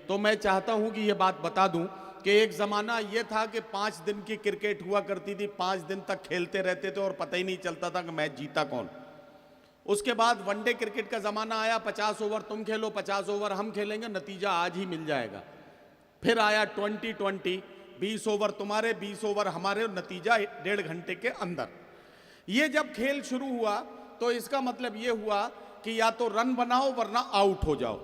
तो मैं चाहता हूं कि ये बात बता दूं कि एक ज़माना ये था कि 5 दिन की क्रिकेट हुआ करती थी, 5 दिन तक खेलते रहते थे और पता ही नहीं चलता था कि मैच जीता कौन। उसके बाद वनडे क्रिकेट का ज़माना आया, 50 ओवर तुम खेलो, 50 ओवर हम खेलेंगे, नतीजा आज ही मिल जाएगा। फिर आया 20-20, 20 ओवर तुम्हारे 20 ओवर हमारे, नतीजा 1.5 घंटे के अंदर। ये जब खेल शुरू हुआ तो इसका मतलब ये हुआ कि या तो रन बनाओ वरना आउट हो जाओ।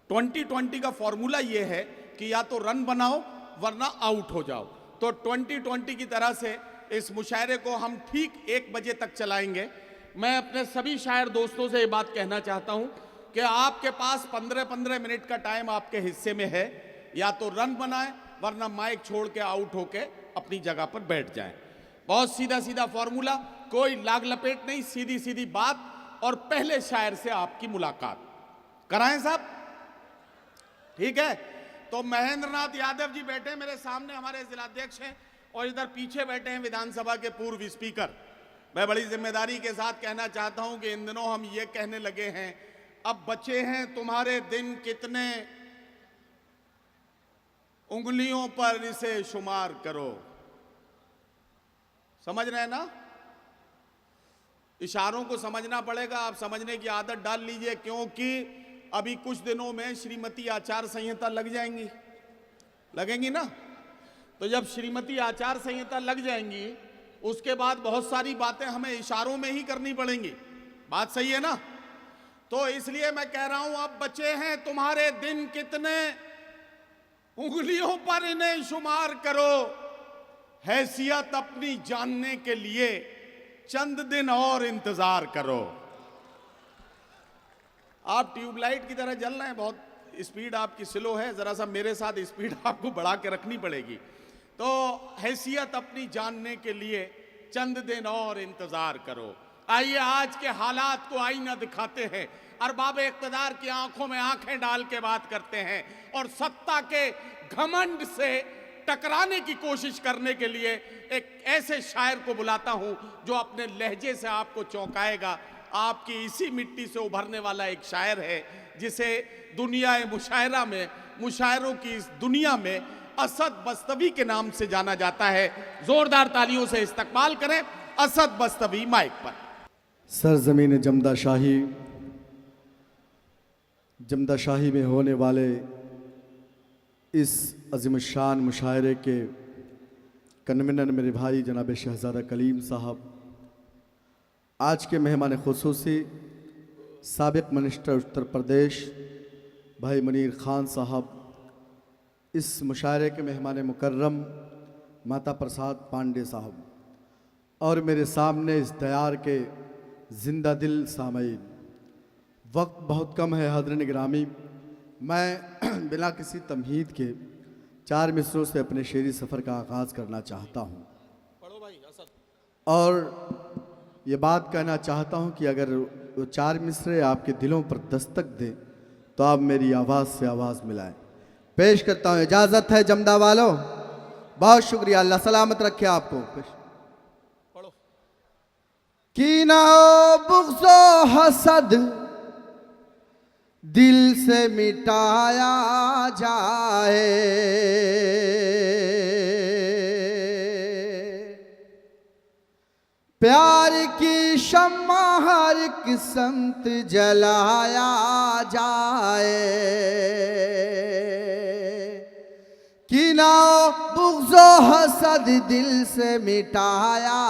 20-20 का फॉर्मूला ये है कि या तो रन बनाओ वरना आउट हो जाओ। तो 20-20 की तरह से इस मुशायरे को हम ठीक 1 बजे तक चलाएंगे। मैं अपने सभी शायर दोस्तों से ये बात कहना चाहता हूं कि आपके पास 15-15 मिनट का टाइम आपके हिस्से में है, या तो रन बनाएं वरना माइक छोड़ के आउट होके अपनी जगह पर बैठ जाएं। बहुत सीधा सीधा फॉर्मूला, कोई लाग लपेट नहीं, सीधी सीधी बात। और पहले शायर से आपकी मुलाकात कराएं साहब, ठीक है? तो महेंद्र नाथ यादव जी बैठे मेरे सामने, हमारे जिलाध्यक्ष हैं, और इधर पीछे बैठे हैं विधानसभा के पूर्व स्पीकर। मैं बड़ी जिम्मेदारी के साथ कहना चाहता हूं कि इन दिनों हम ये कहने लगे हैं, अब बचे हैं तुम्हारे दिन कितने, उंगलियों पर इसे शुमार करो। समझ रहे हैं ना? इशारों को समझना पड़ेगा, आप समझने की आदत डाल लीजिए, क्योंकि अभी कुछ दिनों में श्रीमती आचार संहिता लग जाएंगी, लगेंगी ना? तो जब श्रीमती आचार संहिता लग जाएंगी उसके बाद बहुत सारी बातें हमें इशारों में ही करनी पड़ेंगी। बात सही है ना? तो इसलिए मैं कह रहा हूं, अब बचे हैं तुम्हारे दिन कितने, उंगलियों पर इन्हें शुमार करो। हैसियत अपनी जानने के लिए चंद दिन और इंतजार करो। आप ट्यूबलाइट की तरह जल रहे हैं, बहुत स्पीड आपकी स्लो है, जरा सा मेरे साथ स्पीड आपको बढ़ा के रखनी पड़ेगी। तो हैसियत अपनी जानने के लिए चंद दिन और इंतजार करो। आइए आज के हालात को आईना दिखाते हैं, अरबाब इक़्तिदार की आंखों में आंखें डाल के बात करते हैं और सत्ता के घमंड से टकराने की कोशिश करने के लिए एक ऐसे शायर को बुलाता हूं जो अपने लहजे से आपको चौंकाएगा। आपकी इसी मिट्टी से उभरने वाला एक शायर है जिसे दुनिया मुशायरा में, मुशायरों की इस दुनिया में असद बस्तवी के नाम से जाना जाता है। जोरदार तालियों से इस्तकबाल करें असद बस्तवी माइक पर। सरजमीन जमदा शाही, जमदा शाही में होने वाले इस अज़ीमुश्शान मुशायरे के कन्वीनर मेरे भाई जनाब शहज़ादा कलीम साहब, आज के मेहमान खुसूसी साबिक़ मिनिस्टर उत्तर प्रदेश भाई मुनीर ख़ान साहब, इस मुशायरे के मेहमान मुकर्रम माता प्रसाद पांडे साहब, और मेरे सामने इस दयार के जिंदा दिल सामईन। वक्त बहुत कम है हज़रत गिरामी, मैं बिना किसी तमहीद के 4 मिसरों से अपने शेरी सफ़र का आगाज़ करना चाहता हूँ। और ये बात कहना चाहता हूँ कि अगर वो 4 मिसरे आपके दिलों पर दस्तक दें तो आप मेरी आवाज़ से आवाज़ मिलाएं। पेश करता हूँ, इजाज़त है जमदा वालों। बहुत शुक्रिया, अल्लाह सलामत रखे आपको। कीना बुग़्ज़ो हसद दिल से मिटाया जाए, प्यार की शम्मा हर एक समत जलाया जाए। कीना बुग़्ज़ो हसद दिल से मिटाया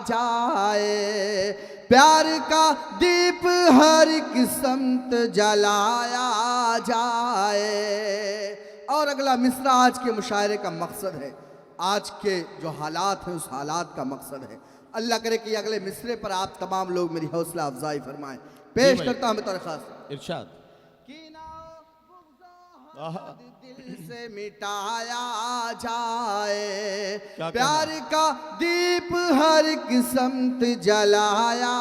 जाए, प्यार का दीप हर एक समत जलाया जाए। और अगला मिसरा आज के मुशायरे का मकसद है, आज के जो हालात हैं उस हालात का मकसद है। अल्लाह करे कि अगले मिसरे पर आप तमाम लोग मेरी हौसला अफजाई फरमाएं। पेश करता हूं बतौर खास इरशाद। दिल से मिटाया जाए, प्यार का दीप हर किस्मत जलाया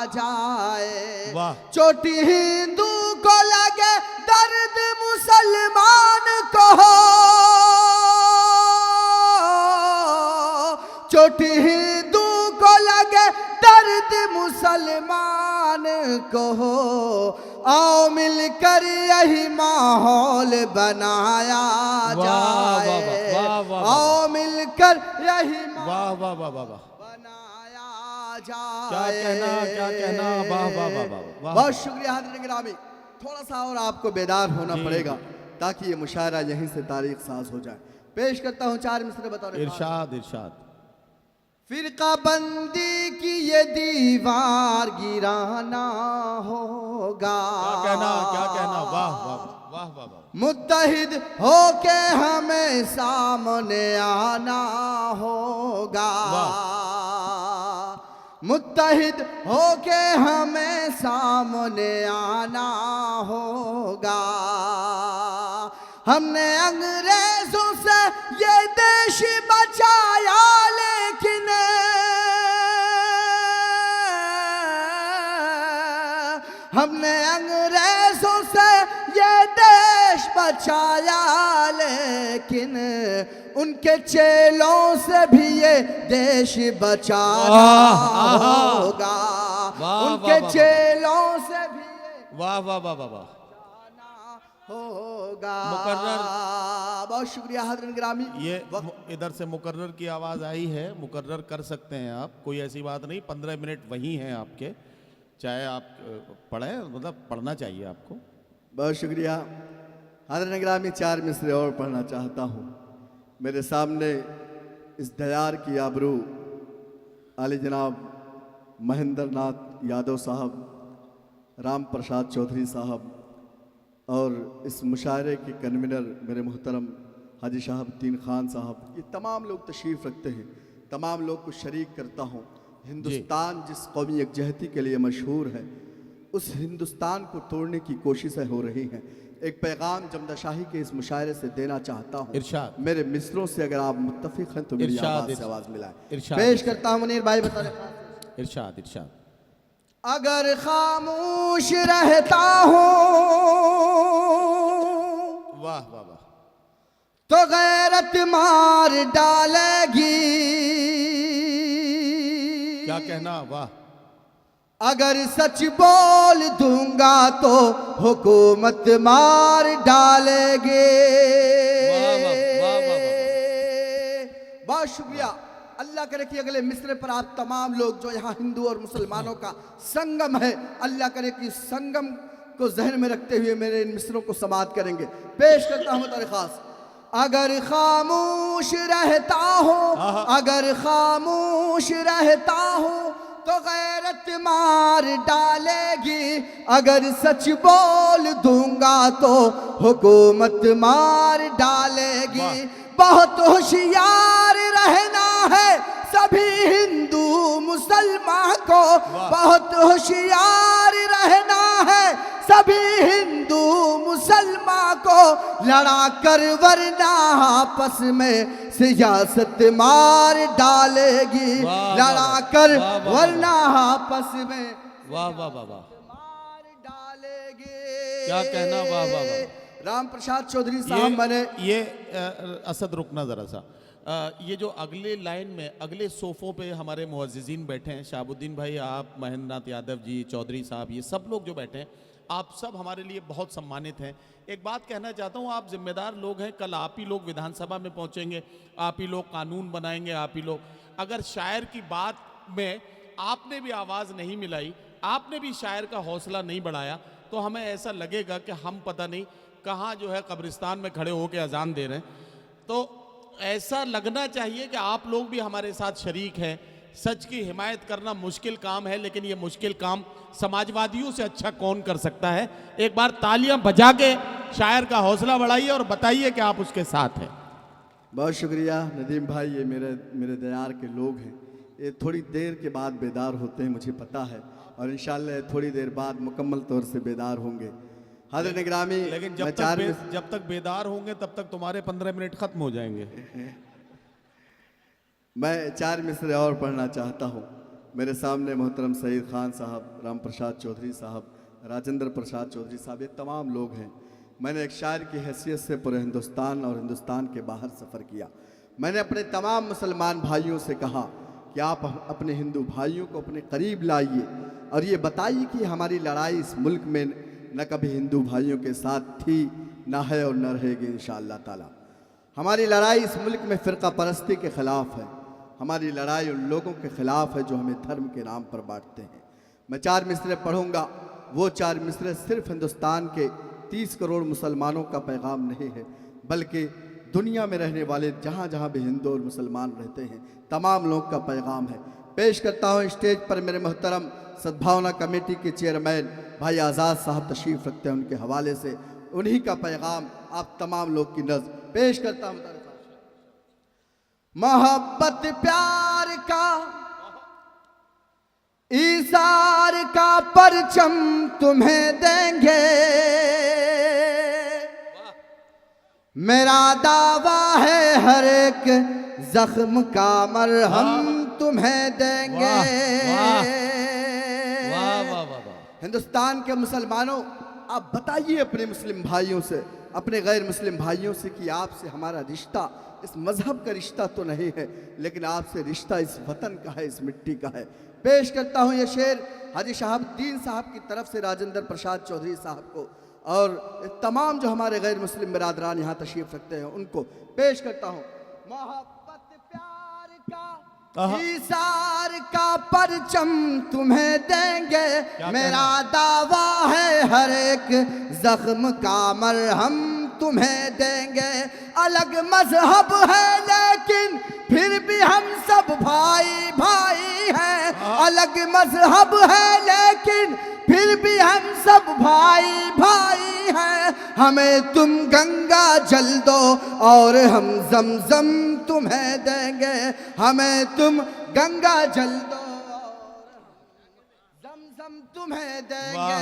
जाए। चोटी हिंदू को लगे दर्द मुसलमान को हो, चोटी हिंदू को लगे दर्द मुसलमान को हो, आओ मिलकर यही माहौल बनाया जाए। आओ मिलकर यही वाह वाह वाह वाह वाह, बनाया जाए। क्या कहना, वाह वाह वाह वाह। बहुत शुक्रिया हाज़िरीन गिरामी। थोड़ा सा और आपको बेदार होना पड़ेगा ताकि ये मुशायरा यहीं से तारीख साज हो जाए। पेश करता हूँ 4 मिसरे बतौर इरशाद इरशाद। फिरका बंदी की ये दीवार गिराना होगा। क्या कहना, वाह वाह वाह वाह वाह। मुत्तहिद होके हमें सामने आना होगा। मुत्तहिद होके हमें सामने आना होगा। हमने अंग्रेजों से ये देश बचाया, लेकिन हमने अंग्रेजों से ये देश बचाया, लेकिन उनके चेलों से भी ये देश बचाना होगा। उनके चेलों से भी ये वाह वाह वाह वाह वाह होगा। मुकर्रर। बहुत शुक्रिया हाज़िरीन गिरामी। ये इधर से मुकर्रर की आवाज़ आई है, मुकर्रर कर सकते हैं आप, कोई ऐसी बात नहीं। 15 मिनट वहीं हैं आपके, चाहे आप पढ़ें, मतलब पढ़ना चाहिए आपको। बहुत शुक्रिया हाज़िरीन गिरामी। 4 मिसरे और पढ़ना चाहता हूँ। मेरे सामने इस दयार की आबरू आली जनाब महेंद्र नाथ यादव साहब, राम प्रसाद चौधरी साहब और इस मुशायरे के कन्वीनर मेरे मोहतरम हाजी शहाबुद्दीन खान साहब, ये तमाम लोग तशरीफ़ रखते हैं। तमाम लोग को शरीक करता हूँ। हिंदुस्तान जिस कौमी यकजहती के लिए मशहूर है, उस हिंदुस्तान को तोड़ने की कोशिशें हो रही हैं। एक पैगाम जमदाशाही के इस मुशायरे से देना चाहता हूँ। इरशाद। मेरे मिसरों से अगर आप मुत्तफिक हैं तो मेरी आवाज़ से आवाज़ मिलाएं। इरशाद। पेश करता हूँ मुनीर भाई, बता रहे इरशाद इरशाद। अगर खामोश रहता हूँ, वाह वाह वाह, तो गैरत मार डालेगी। क्या कहना, वाह। अगर सच बोल दूंगा तो हुकूमत मार डालेगी। बहुत शुक्रिया। अल्लाह करे कि अगले मिसरे पर आप तमाम लोग जो यहाँ हिंदू और मुसलमानों का संगम है, अल्लाह करे कि संगम को जहन में रखते हुए मेरे इन मिसरों को समाप्त करेंगे। पेश करता हूँ तारीख़ खास। अगर खामोश रहता हूँ, अगर खामोश रहता हूँ तो गैरत मार डालेगी। अगर सच बोल दूंगा तो हुकूमत मार डालेगी। बहुत होशियार रहना है सभी हिंदू मुसलमान को, बहुत होशियार रहना है सभी हिंदू मुसलमान को। लड़ा कर वरना आपस में सियासत मार डालेगी। लड़ा कर वरना आपस में वाह वाह वाह वाह, मार डालेगी। क्या कहना, वाह वाह वाह। राम प्रसाद चौधरी साहब, मैंने ये असद रुकना ज़रा सा, ये जो अगले लाइन में अगले सोफ़ों पे हमारे मुअज़्ज़िज़ीन बैठे हैं, शहाबुद्दीन भाई, आप, महेंद्र नाथ यादव जी, चौधरी साहब, ये सब लोग जो बैठे हैं, आप सब हमारे लिए बहुत सम्मानित हैं। एक बात कहना चाहता हूँ, आप जिम्मेदार लोग हैं, कल आप ही लोग विधानसभा में पहुँचेंगे, आप ही लोग कानून बनाएंगे, आप ही लोग। अगर शायर की बात में आपने भी आवाज़ नहीं मिलाई, आपने भी शायर का हौसला नहीं बढ़ाया, तो हमें ऐसा लगेगा कि हम पता नहीं कहाँ जो है कब्रिस्तान में खड़े होकर अजान दे रहे हैं। तो ऐसा लगना चाहिए कि आप लोग भी हमारे साथ शरीक हैं। सच की हिमायत करना मुश्किल काम है, लेकिन ये मुश्किल काम समाजवादियों से अच्छा कौन कर सकता है। एक बार तालियां बजा के शायर का हौसला बढ़ाइए और बताइए कि आप उसके साथ हैं। बहुत शुक्रिया नदीम भाई, ये मेरे दयार के लोग हैं। ये थोड़ी देर के बाद बेदार होते हैं, मुझे पता है, और इंशाल्लाह थोड़ी देर बाद मुकम्मल तौर से बेदार होंगे। हाज़िर निगरामी, लेकिन जब तक बेदार होंगे तब तक तुम्हारे 15 मिनट खत्म हो जाएंगे। मैं 4 मिसरे और पढ़ना चाहता हूँ। मेरे सामने मोहतरम सईद खान साहब, राम प्रसाद चौधरी साहब, राजेंद्र प्रसाद चौधरी साहब, ये तमाम लोग हैं। मैंने एक शायर की हैसियत से पूरे हिंदुस्तान और हिंदुस्तान के बाहर सफ़र किया। मैंने अपने तमाम मुसलमान भाइयों से कहा कि आप अपने हिंदू भाइयों को अपने करीब लाइए और ये बताइए कि हमारी लड़ाई इस मुल्क में न कभी हिंदू भाइयों के साथ थी, ना है और न रहेगी इंशाअल्लाह ताला। हमारी लड़ाई इस मुल्क में फ़िरका परस्ती के ख़िलाफ़ है। हमारी लड़ाई उन लोगों के ख़िलाफ़ है जो हमें धर्म के नाम पर बांटते हैं। मैं 4 मिसरे पढ़ूंगा। वो 4 मिसरे सिर्फ हिंदुस्तान के 30 करोड़ मुसलमानों का पैगाम नहीं है, बल्कि दुनिया में रहने वाले जहाँ जहाँ भी हिंदू और मुसलमान रहते हैं तमाम लोग का पैगाम है। पेश करता हूँ स्टेज पर मेरे मोहतरम सद्भावना कमेटी के चेयरमैन भाई आज़ाद साहब तशरीफ़ रखते हैं, उनके हवाले से उन्हीं का पैगाम आप तमाम लोग की नज़र पेश करता हूँ। मोहब्बत प्यार का ईसार का परचम तुम्हें देंगे, मेरा दावा है हर एक जख्म का मरहम तुम्हें देंगे। हिंदुस्तान के मुसलमानों, आप बताइए अपने मुस्लिम भाइयों से, अपने गैर मुस्लिम भाइयों से कि आपसे हमारा रिश्ता इस मजहब का रिश्ता तो नहीं है, लेकिन आपसे रिश्ता इस वतन का है, इस मिट्टी का है। पेश करता हूँ ये शेर हाजी शहाबुद्दीन साहब की तरफ से राजेंद्र प्रसाद चौधरी साहब को और तमाम जो हमारे गैर मुस्लिम बिरादरान यहाँ तशरीफ रखते हैं उनको पेश करता हूँ। मोहब्बत प्यार का ईसार का परचम तुम्हें देंगे, मेरा दावा है हर एक जख्म का मरहम तुम्हें देंगे। अलग मजहब है लेकिन फिर भी हम सब भाई भाई हैं, अलग मजहब है लेकिन फिर भी हम सब भाई भाई हैं। हमें तुम गंगा जल दो और हम जमजम तुम्हें देंगे, हमें तुम गंगा जल दो और जमजम तुम्हें देंगे।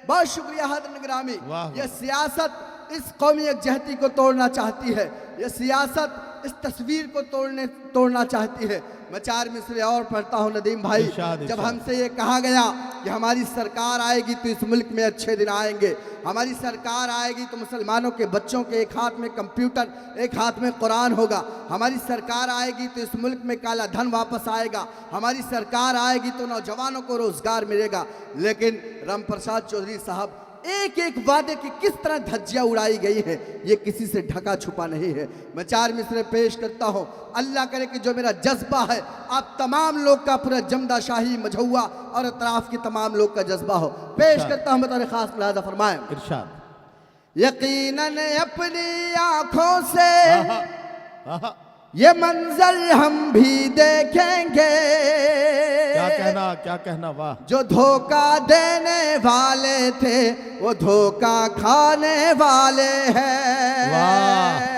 बहुत शुक्रिया हाज़िर ग्रामी। यह सियासत इस कौमी यकजहती को तोड़ना चाहती है, यह सियासत इस तस्वीर को तोड़ना चाहती है। मैं 4 मिसरे और पढ़ता हूँ नदीम भाई। जब हमसे ये कहा गया कि हमारी सरकार आएगी तो इस मुल्क में अच्छे दिन आएंगे, हमारी सरकार आएगी तो मुसलमानों के बच्चों के एक हाथ में कंप्यूटर एक हाथ में कुरान होगा, हमारी सरकार आएगी तो इस मुल्क में काला धन वापस आएगा, हमारी सरकार आएगी तो नौजवानों को रोजगार मिलेगा। लेकिन राम प्रसाद चौधरी साहब एक एक वादे की किस तरह धज्जियां उड़ाई गई है, ये किसी से ढका छुपा नहीं है। मैं 4 मिसरे पेश करता हूँ। अल्लाह करे कि जो मेरा जज्बा है आप तमाम लोग का पूरा जमदा शाही मझौआ और अतराफ के तमाम लोग का जज्बा हो। पेश करता हूँ बतौर खास मुलाहजा फरमाएं। इरशाद। यकीनन अपनी आंखों से ये मंजर हम भी देखेंगे, क्या कहना वाह। जो धोखा देने वाले थे वो धोखा खाने वाले हैं।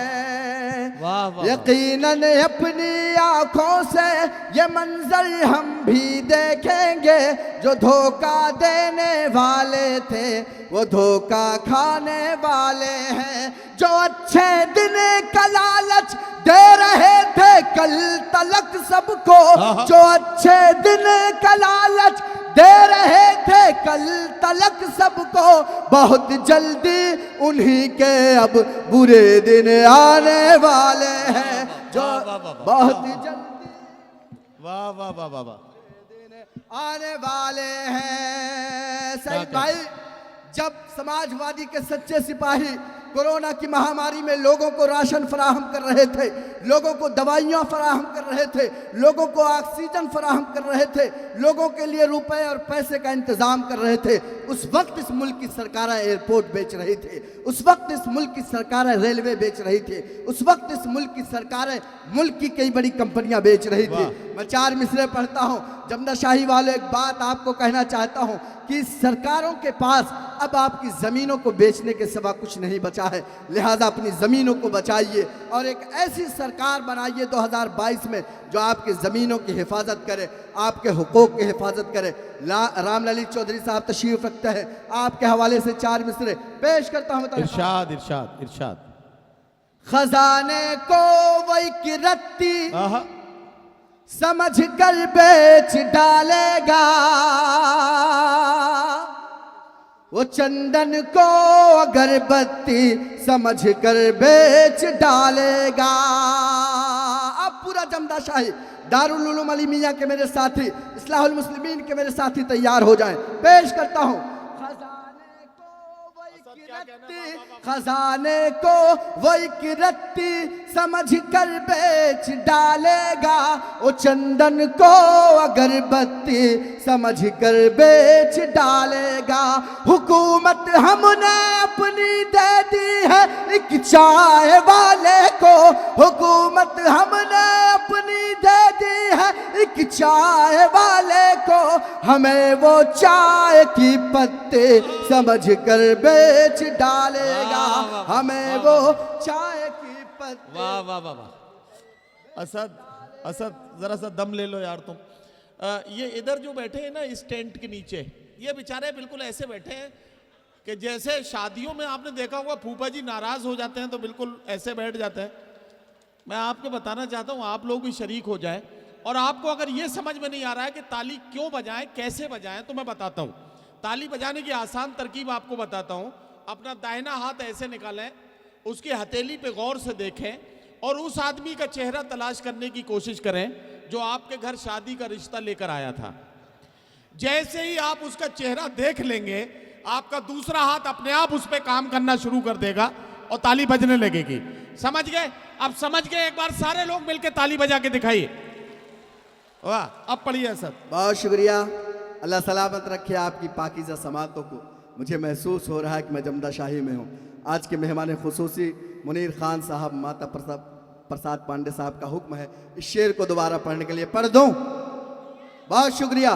यकीनन अपनी आंखों से ये मंजर हम भी देखेंगे, जो धोखा देने वाले थे वो धोखा खाने वाले हैं। जो अच्छे दिन का लालच दे रहे थे कल तलक सबको, जो अच्छे दिन का लालच दे रहे थे कल तलक सबको, बहुत जल्दी उन्हीं के अब बुरे दिन आने वाले हैं। जो बहुत जल्दी वाह वाह वाह वाह वाह आने वाले हैं। सही भाई, जब समाजवादी के सच्चे सिपाही कोरोना की महामारी में लोगों को राशन फराहम कर रहे थे, लोगों को दवाइयाँ फराहम कर रहे थे, लोगों को ऑक्सीजन फराहम कर रहे थे, लोगों के लिए रुपए और पैसे का इंतजाम कर रहे थे, उस वक्त इस मुल्क की सरकारें एयरपोर्ट बेच रही थी, उस वक्त इस मुल्क की सरकारें रेलवे बेच रही थी, उस वक्त इस मुल्क की सरकारें मुल्क की कई बड़ी कंपनियां बेच रही थी। मैं 4 मिसरे पढ़ता हूँ। जमदाशाही वाले एक बात आपको कहना चाहता हूँ कि सरकारों के पास अब आपकी ज़मीनों को बेचने के सिवा कुछ नहीं बचा है, लिहाजा अपनी ज़मीनों को बचाइए और एक ऐसी सरकार बनाइए 2022 में जो आपकी ज़मीनों की हिफाजत करे, आपके हुकूक की हिफाजत करे। राम ललित चौधरी साहब तशरीफ रखते हैं, आपके हवाले से 4 मिसरे पेश करता हूँ। इरशाद इरशाद इरशाद। खजाने को वही की रत्ती समझ कर बेच डालेगा, वो चंदन को अगरबत्ती समझ कर बेच डालेगा। अब पूरा जमदा शाही दारुल उलूम अली मियां के मेरे साथी, इस्लाहुल मुस्लिमीन के मेरे साथी तैयार हो जाएं। पेश करता हूँ खजाने को वही की रत्ती समझ कर बेच डालेगा, ओ चंदन को अगरबत्ती समझ कर बेच डालेगा। हुकूमत हमने अपनी दे दी है एक चाय वाले को, हुकूमत हमने अपनी दे दी है एक चाय वाले को, हमें वो चाय की पत्ते समझ कर बेच डालेगा, हमें वो चाय की पत्ते। वाह वाह वाह वाह। असद असद जरा सा दम ले लो यार तुम। ये इधर जो बैठे हैं ना इस टेंट के नीचे, ये बेचारे बिल्कुल ऐसे बैठे हैं कि जैसे शादियों में आपने देखा होगा फूफा जी नाराज हो जाते हैं तो बिल्कुल ऐसे बैठ जाते हैं। मैं आपको बताना चाहता हूँ आप लोग भी शरीक हो जाए, और आपको अगर ये समझ में नहीं आ रहा है कि ताली क्यों बजाएं कैसे बजाएं तो मैं बताता हूँ। ताली बजाने की आसान तरकीब आपको बताता हूँ। अपना दाहिना हाथ ऐसे निकालें, उसकी हथेली पे गौर से देखें और उस आदमी का चेहरा तलाश करने की कोशिश करें जो आपके घर शादी का रिश्ता लेकर आया था। जैसे ही आप उसका चेहरा देख लेंगे आपका दूसरा हाथ अपने आप उस पर काम करना शुरू कर देगा और ताली बजने लगेगी। समझ गए? अब समझ गए? एक बार सारे लोग मिलकर ताली बजा के दिखाइए। वाह, अब पढ़िए सर। बहुत शुक्रिया, अल्लाह सलामत रखे आपकी पाकीज़ा समातों को। मुझे महसूस हो रहा है कि मैं जमदा शाही में हूँ। आज के मेहमान खुसूसी मुनीर खान साहब, माता प्रसाद पांडे साहब का हुक्म है इस शेर को दोबारा पढ़ने के लिए। पढ़ दूँ? बहुत शुक्रिया।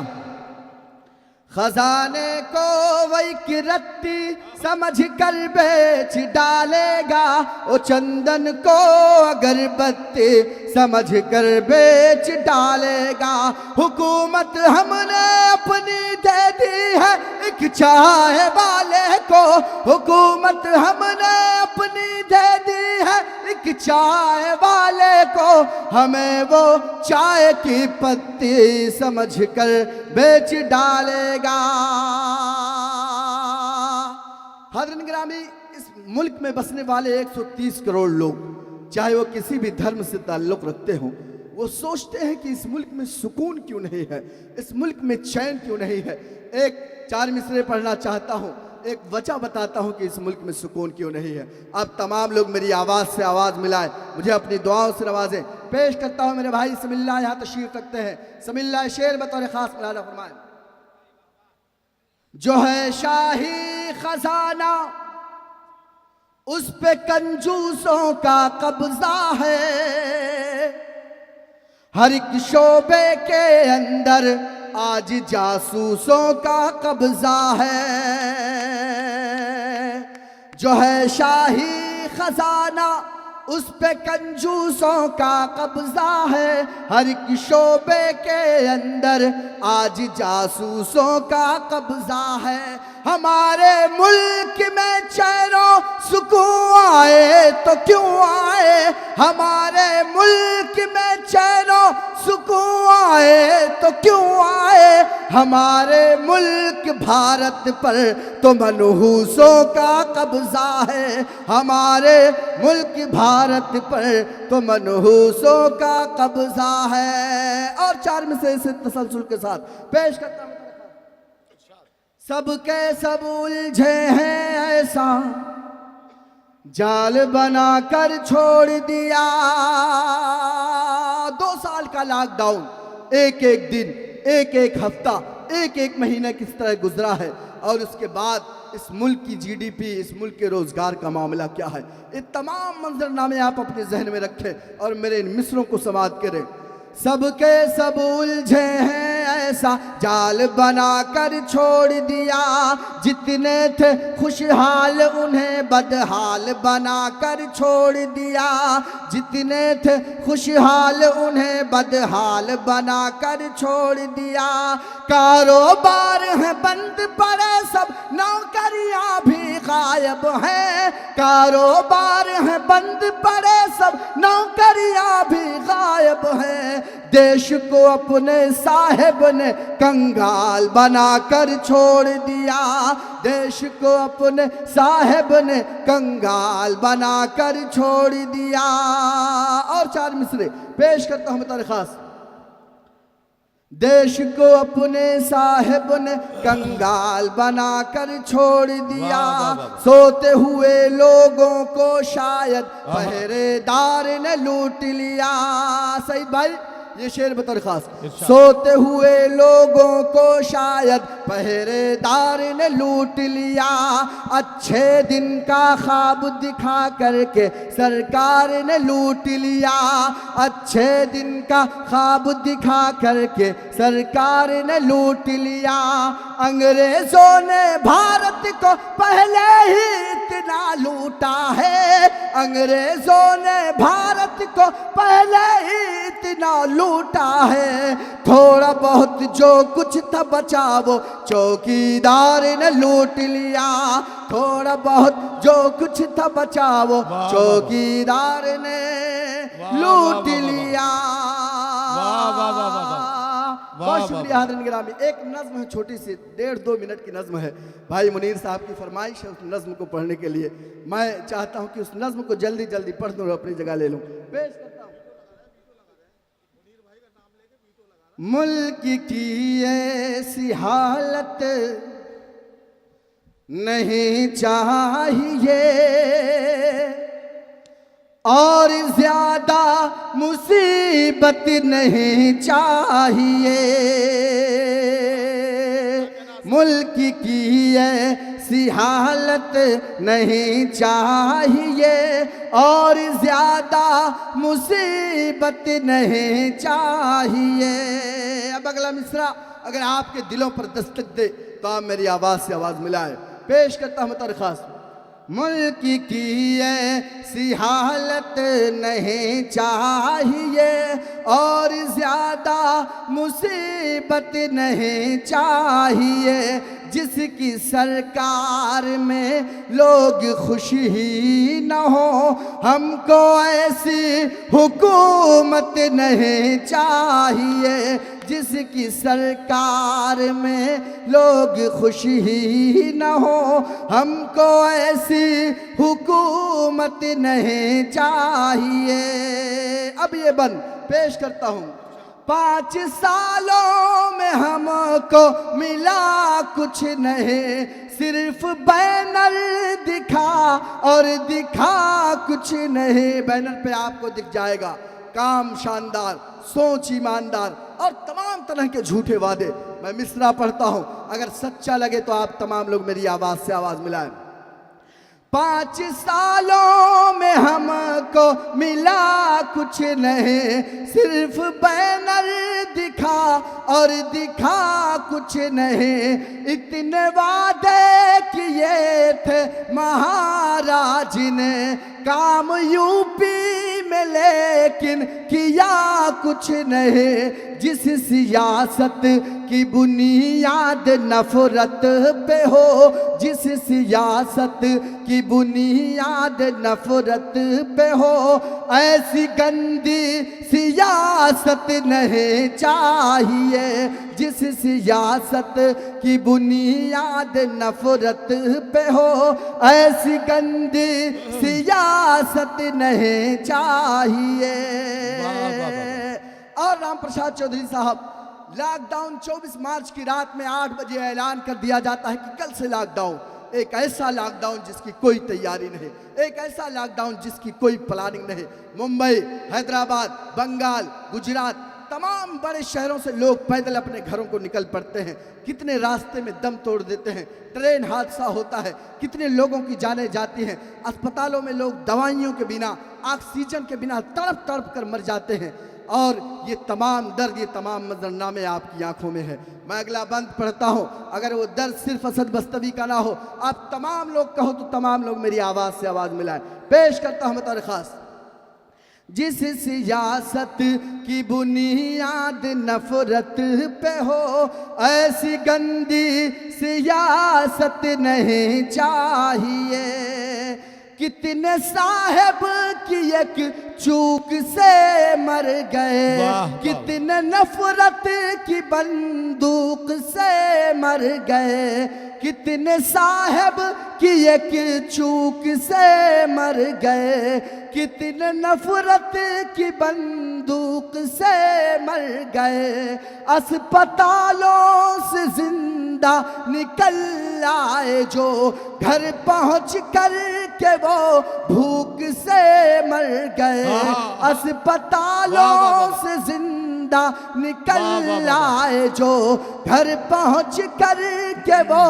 खजाने को वही की रत्ती समझ कर बेच डालेगा, ओ चंदन को अगरबत्ती समझ कर बेच डालेगा। हुकूमत हमने अपनी दे दी है एक चाय वाले को, हुकूमत हमने अपनी दे दी है एक चाय वाले को, हमें वो चाय की पत्ती समझ कर बेच डालेगा। हाज़रीन गिरामी, इस मुल्क में बसने वाले 130 करोड़ लोग, चाहे वो किसी भी धर्म से ताल्लुक़ रखते हों, वो सोचते हैं कि इस मुल्क में सुकून क्यों नहीं है, इस मुल्क में चैन क्यों नहीं है। एक 4 मिसरे पढ़ना चाहता हूँ, एक वजह बताता हूँ कि इस मुल्क में सुकून क्यों नहीं है। आप तमाम लोग मेरी आवाज़ से आवाज़ मिलाएं, मुझे अपनी दुआओं से नवाजें। पेश करता हूँ मेरे भाई समिल्ला यहाँ तशरीफ रखते हैं। समिल्ला शेर बतौर ख़ास मुलादा फरमाएं। जो है शाही खजाना उस पे कंजूसों का कब्जा है, हर एक शोबे के अंदर आज जासूसों का कब्जा है। जो है शाही खजाना उस पे कंजूसों का कब्जा है, हर एक शोबे के अंदर आज जासूसों का कब्जा है। हमारे मुल्क में चैनो सुकून आए तो क्यों आए, हमारे मुल्क में चैनो सुकून आए तो क्यों आए, हमारे मुल्क भारत पर तो मनहूसों का कब्जा है, हमारे मुल्क भारत पर तो मनहूसों का कब्जा है। और 4 में से इसे तसलसल के साथ पेश करता हूँ। सबके सब उलझे हैं ऐसा जाल बनाकर छोड़ दिया। 2 साल का लॉकडाउन, एक एक दिन, एक एक हफ्ता, एक एक महीना किस तरह गुजरा है, और उसके बाद इस मुल्क की जीडीपी, इस मुल्क के रोजगार का मामला क्या है। ये तमाम मंजरनामे आप अपने जहन में रखें और मेरे इन मिसरों को समाअत करें। सबके सब उलझे हैं ऐसा जाल बनाकर छोड़ दिया, जितने थे खुशहाल उन्हें बदहाल बनाकर छोड़ दिया, जितने थे खुशहाल उन्हें बदहाल बनाकर छोड़ दिया। कारोबार है बंद पड़े सब, नौकरियां भी गायब हैं, कारोबार है बंद पड़े सब, नौकरियां भी गायब हैं। देश को अपने साहिब ने कंगाल बनाकर छोड़ दिया, देश को अपने साहिब ने कंगाल बनाकर छोड़ दिया। और 4 मिसरे पेश करता हूं मैं खास। देश को अपने साहिब ने कंगाल बनाकर छोड़ दिया, सोते हुए लोगों को शायद पहरेदार ने लूट लिया। सही भाई, ये शेर बतौर खास। सोते हुए लोगों को शायद पहरेदार ने लूट लिया, अच्छे दिन का ख्वाब दिखा करके सरकार ने लूट लिया, अच्छे दिन का ख्वाब दिखा करके सरकार ने लूट लिया। अंग्रेजों ने भारत को पहले ही इतना लूटा है, अंग्रेजों ने भारत को पहले ही इतना लूटा है। थोड़ा बहुत जो कुछ था बचा वो चौकीदार ने लूट लिया, थोड़ा बहुत जो कुछ था बचा वो चौकीदार ने लूट लिया। बहुत शुक्रिया हाज़रीन गिरामी। एक नज़्म है छोटी सी, 1.5-2 मिनट की नज़्म है। भाई मुनीर साहब की फरमाइश है उस नज़्म को पढ़ने के लिए। मैं चाहता हूं कि उस नज़्म को जल्दी जल्दी पढ़ दूं और अपनी जगह ले लूं। पेश करता हूं। मुल्क की ऐसी हालत नहीं चाहिए और ज्यादा मुसीबत नहीं चाहिए, मुल्क की ऐसी हालत नहीं चाहिए और ज्यादा मुसीबत नहीं चाहिए। अब अगला मिसरा अगर आपके दिलों पर दस्तक दे तो आप मेरी आवाज़ से आवाज़ मिलाए। पेश करता हूं दरख्वास्त। मुल्क की ऐसी हालत नहीं चाहिए और ज़्यादा मुसीबत नहीं चाहिए, जिसकी सरकार में लोग खुश ही न हो। हमको ऐसी हुकूमत नहीं चाहिए जिसकी सरकार में लोग खुश ही न हो। हमको ऐसी हुकूमत नहीं चाहिए। अब ये बंद पेश करता हूँ। 5 सालों में हमको मिला कुछ नहीं, सिर्फ बैनर दिखा और दिखा कुछ नहीं। बैनर पे आपको दिख जाएगा काम शानदार, सोच ईमानदार और तमाम तरह के झूठे वादे। मैं मिसरा पढ़ता हूं, अगर सच्चा लगे तो आप तमाम लोग मेरी आवाज से आवाज मिलाएं। 5 सालों में हमको मिला कुछ नहीं, सिर्फ बैनर दिखा और दिखा कुछ नहीं। इतने वादे किए थे महाराज ने काम यूपी में, लेकिन किया कुछ नहीं। जिस सियासत की बुनियाद नफरत पे हो, जिस सियासत की बुनियाद नफरत पे हो, ऐसी गंदी सियासत नहीं चाहिए। जिस सियासत की बुनियाद नफरत पे हो, ऐसी गंदी सियासत नहीं चाहिए। और राम प्रसाद चौधरी साहब, लॉकडाउन 24 मार्च की रात में 8 बजे ऐलान कर दिया जाता है कि कल से लॉकडाउन। एक ऐसा लॉकडाउन जिसकी कोई तैयारी नहीं, एक ऐसा लॉकडाउन जिसकी कोई प्लानिंग नहीं। मुंबई, हैदराबाद, बंगाल, गुजरात, तमाम बड़े शहरों से लोग पैदल अपने घरों को निकल पड़ते हैं। कितने रास्ते में दम तोड़ देते हैं, ट्रेन हादसा होता है, कितने लोगों की जानें जाती हैं। अस्पतालों में लोग दवाइयों के बिना, ऑक्सीजन के बिना तड़प तड़प कर मर जाते हैं। और ये तमाम दर्द, ये तमाम मंजरनामे आपकी आंखों में है। मैं अगला बंद पढ़ता हूँ। अगर वो दर्द सिर्फ असद बस्तवी का ना हो, आप तमाम लोग कहो तो तमाम लोग मेरी आवाज़ से आवाज़ मिलाएं। पेश करता हूँ दरख्वास्त। जिस सियासत की बुनियाद नफरत पे हो, ऐसी गंदी सियासत नहीं चाहिए। कितने साहब की एक चूक से मर गए, वाह, कितने नफरत की बंदूक से मर गए, कितने साहब की एक चूक से मर गए, कितने नफरत की बंदूक से मर गए। अस्पतालों से जिंदा निकल आए जो, घर पहुंच कर के वो भूख से मर गए। अस्पतालों से जिंदा निकल आए जो, घर पहुंच कर के वो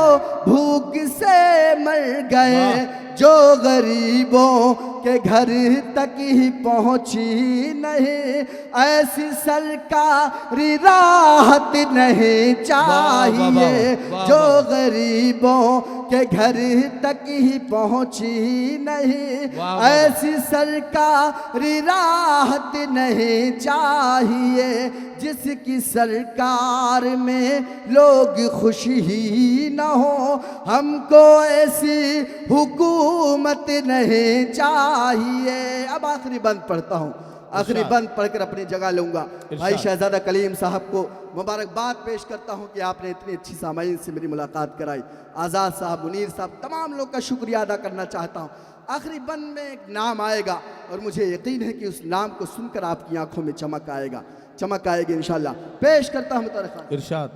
भूख से मर गए। जो गरीबों के घर तक ही पहुंची नहीं, ऐसी सरकारी राहत नहीं चाहिए। जो गरीबों के घर तक ही पहुंची नहीं, ऐसी सरकारी राहत नहीं चाहिए। जिसकी सरकार में लोग खुश ही न हो, हमको ऐसी हुकूमत नहीं चाहिए। अब आखिरी बंद पढ़ता हूँ, आखिरी बंद पढ़कर अपनी जगह लूंगा। भाई शहजादा कलीम साहब को मुबारकबाद पेश करता हूँ कि आपने इतनी अच्छी सामाइन से मेरी मुलाकात कराई। आज़ाद साहब, मुनीर साहब, तमाम लोग का शुक्रिया अदा करना चाहता हूँ। आखिरी बंद में एक नाम आएगा और मुझे यकीन है कि उस नाम को सुनकर आपकी आंखों में चमक आएगी इंशाल्लाह। पेश करता हूँ इरशाद।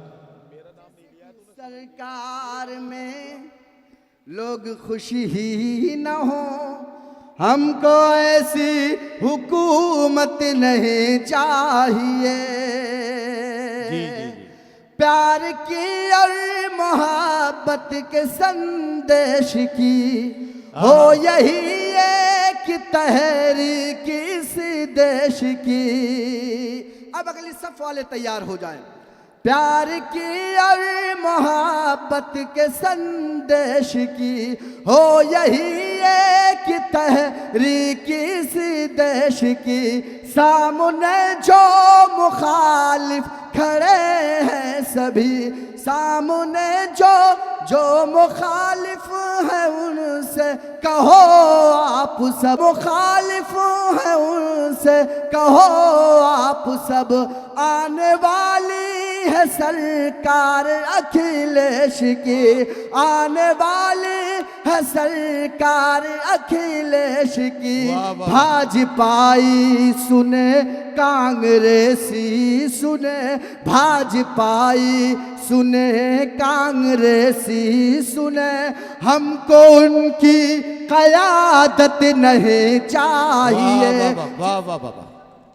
सरकार में लोग खुशी ही न हो, हमको ऐसी हुकूमत नहीं चाहिए। प्यार की और मोहब्बत के संदेश की हो यही एक तहरीक इस देश की। अब अगली सफ वाले तैयार हो जाएं। प्यार की और मोहब्बत के संदेश की हो यही एक तहरीक इस देश की। सामने जो मुखालिफ खड़े हैं सभी, सामने जो मुखालिफ है उनसे कहो आप सब, मुखालिफ है उनसे कहो आप सब। आने वाली है सरकार अखिलेश की, आने वाली है सरकार अखिलेश की। भाजपाई सुने कांग्रेसी सुने, भाजपाई सुने कांग्रेसी सुने, हमको उनकी क़यादत नहीं चाहिए। वाह वाह वाह वाह।